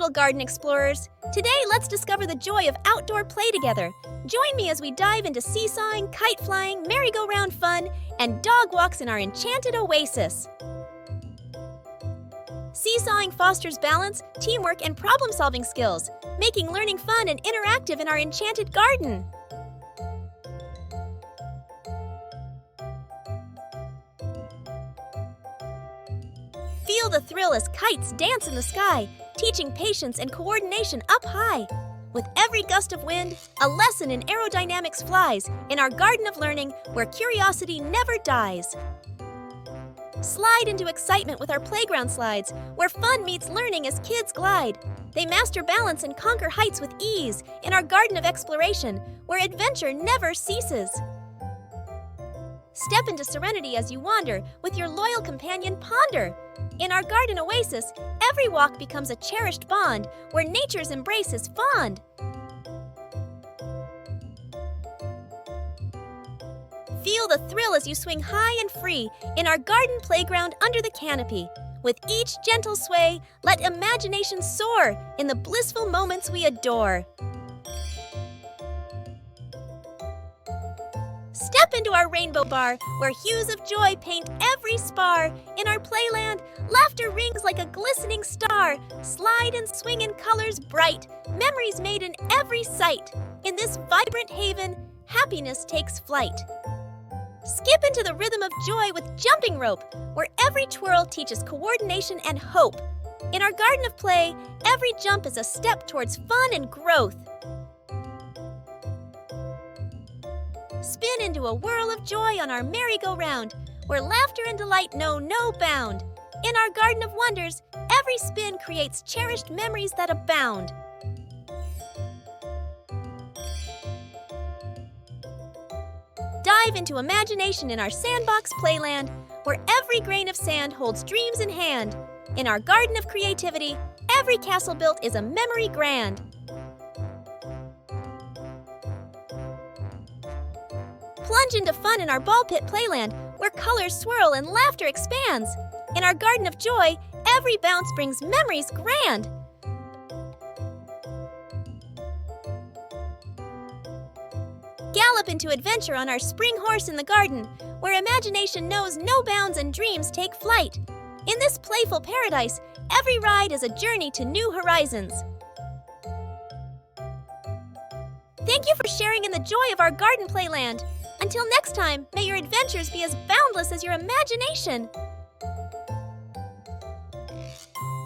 Farewell, garden explorers! Today, let's discover the joy of outdoor play together. Join me as we dive into seesawing, kite flying, merry-go-round fun, and dog walks in our enchanted oasis. Seesawing fosters balance, teamwork, and problem-solving skills, making learning fun and interactive in our enchanted garden. Feel the thrill as kites dance in the sky, teaching patience and coordination up high. With every gust of wind, a lesson in aerodynamics flies in our garden of learning where curiosity never dies. Slide into excitement with our playground slides, where fun meets learning as kids glide. They master balance and conquer heights with ease in our garden of exploration, where adventure never ceases. Step into serenity as you wander with your loyal companion Ponder. In our garden oasis, every walk becomes a cherished bond where nature's embrace is fond. Feel the thrill as you swing high and free in our garden playground under the canopy. With each gentle sway, let imagination soar in the blissful moments we adore. Step into our rainbow bar, where hues of joy paint every spar. In our playland, laughter rings like a glistening star. Slide and swing in colors bright, memories made in every sight. In this vibrant haven, happiness takes flight. Skip into the rhythm of joy with jumping rope, where every twirl teaches coordination and hope. In our garden of play, every jump is a step towards fun and growth. Spin into a whirl of joy on our merry-go-round, where laughter and delight know no bound. In our garden of wonders, every spin creates cherished memories that abound. Dive into imagination in our sandbox playland, where every grain of sand holds dreams in hand. In our garden of creativity, every castle built is a memory grand. Plunge into fun in our ball pit playland, where colors swirl and laughter expands. In our garden of joy, every bounce brings memories grand. Gallop into adventure on our spring horse in the garden, where imagination knows no bounds and dreams take flight. In this playful paradise, every ride is a journey to new horizons. Thank you for sharing in the joy of our garden playland. Until next time, may your adventures be as boundless as your imagination.